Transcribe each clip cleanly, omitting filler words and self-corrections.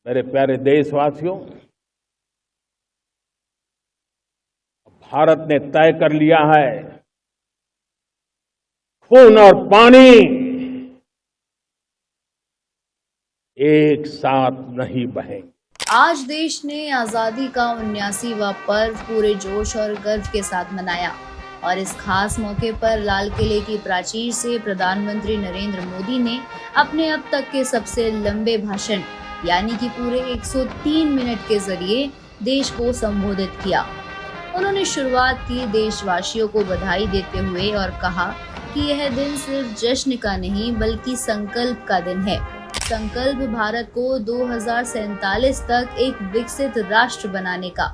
मेरे प्यारे देशवासियों, भारत ने तय कर लिया है, खून और पानी एक साथ नहीं बहेंगे। आज देश ने आजादी का 79वां पर्व पूरे जोश और गर्व के साथ मनाया और इस खास मौके पर लाल किले की प्राचीर से प्रधानमंत्री नरेंद्र मोदी ने अपने अब तक के सबसे लंबे भाषण यानी कि पूरे 103 मिनट के जरिए देश को संबोधित किया। उन्होंने शुरुआत की देशवासियों को बधाई देते हुए और कहा कि यह दिन सिर्फ जश्न का नहीं बल्कि संकल्प का दिन है। संकल्प भारत को 2047 तक एक विकसित राष्ट्र बनाने का।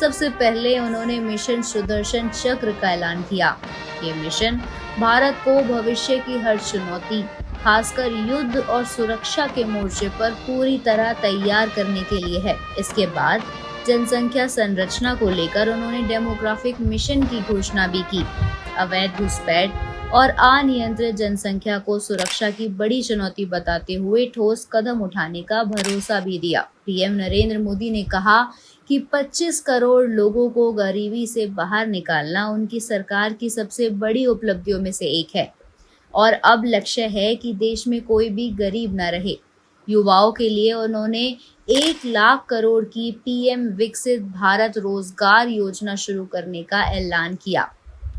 सबसे पहले उन्होंने मिशन सुदर्शन चक्र का ऐलान किया। ये मिशन भारत को भविष्य की हर चुनौती, खासकर युद्ध और सुरक्षा के मोर्चे पर पूरी तरह तैयार करने के लिए है। इसके बाद जनसंख्या संरचना को लेकर उन्होंने डेमोग्राफिक मिशन की घोषणा भी की। अवैध घुसपैठ और अनियंत्रित जनसंख्या को सुरक्षा की बड़ी चुनौती बताते हुए ठोस कदम उठाने का भरोसा भी दिया। पीएम नरेंद्र मोदी ने कहा कि 25 करोड़ लोगों को गरीबी से बाहर निकालना उनकी सरकार की सबसे बड़ी उपलब्धियों में से एक है और अब लक्ष्य है कि देश में कोई भी गरीब न रहे। युवाओं के लिए उन्होंने 1 लाख करोड़ की पीएम विकसित भारत रोजगार योजना शुरू करने का ऐलान किया,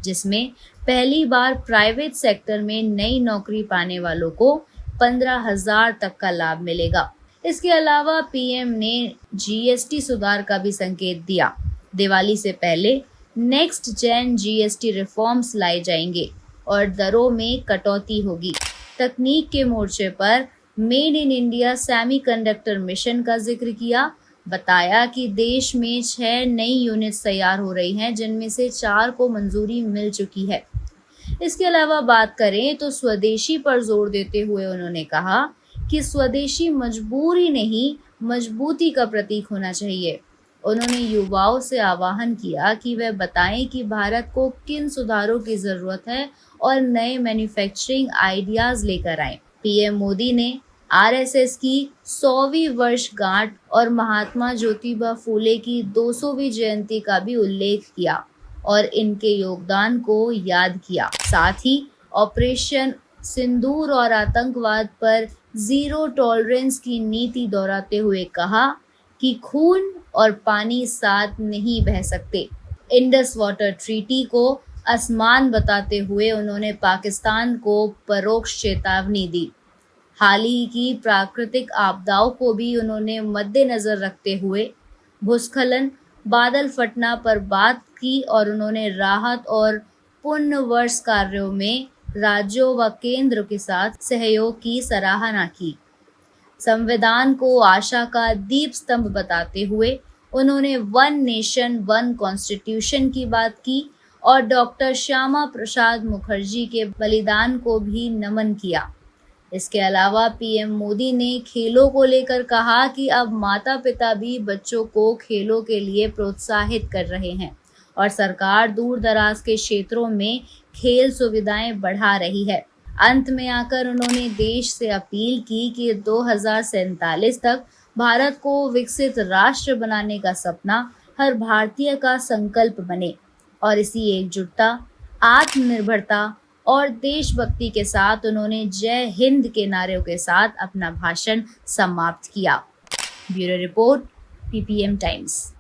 जिसमें पहली बार प्राइवेट सेक्टर में नई नौकरी पाने वालों को 15,000 तक का लाभ मिलेगा। इसके अलावा पीएम ने जीएसटी सुधार का भी संकेत दिया। दिवाली से पहले नेक्स्ट जेन जीएसटी रिफॉर्म्स लाए जाएंगे और दरों में कटौती होगी। तकनीक के मोर्चे पर made in India semiconductor mission का जिक्र किया। बताया कि देश में 6 नई यूनिट्स तैयार हो रही हैं, जिनमें से 4 को मंजूरी मिल चुकी है। इसके अलावा बात करें तो स्वदेशी पर जोर देते हुए उन्होंने कहा कि स्वदेशी मजबूरी नहीं, मजबूती का प्रतीक होना चाहिए। उन्होंने युवाओं से आह्वान किया कि वे बताएं कि भारत को किन सुधारों की जरूरत है और नए मैन्युफैक्चरिंग आइडियाज लेकर आएं। पीएम मोदी ने आरएसएस की 100वीं वर्षगांठ और महात्मा ज्योतिबा फूले की 200वीं जयंती का भी उल्लेख किया और इनके योगदान को याद किया। साथ ही ऑपरेशन सिंदूर और आतंकवाद पर जीरो टॉलरेंस की नीति दोहराते हुए कहा कि खून और पानी साथ नहीं बह सकते। इंडस वाटर ट्रीटी को असमान बताते हुए उन्होंने पाकिस्तान को परोक्ष चेतावनी दी। हाल ही की प्राकृतिक आपदाओं को भी उन्होंने मद्देनजर रखते हुए भूस्खलन, बादल फटना पर बात की और उन्होंने राहत और पुनर्वास कार्यों में राज्यों व केंद्र के साथ सहयोग की सराहना की। संविधान को आशा का दीप स्तंभ बताते हुए उन्होंने वन नेशन वन कॉन्स्टिट्यूशन की बात की और डॉक्टर श्यामा प्रसाद मुखर्जी के बलिदान को भी नमन किया। इसके अलावा पीएम मोदी ने खेलों को लेकर कहा कि अब माता पिता भी बच्चों को खेलों के लिए प्रोत्साहित कर रहे हैं और सरकार दूर दराज के क्षेत्रों में खेल सुविधाएं बढ़ा रही है। अंत में आकर उन्होंने देश से अपील की कि 2047 तक भारत को विकसित राष्ट्र बनाने का सपना हर भारतीय का संकल्प बने और इसी एकजुटता, आत्मनिर्भरता और देशभक्ति के साथ उन्होंने जय हिंद के नारों के साथ अपना भाषण समाप्त किया। Bureau report, ppm times.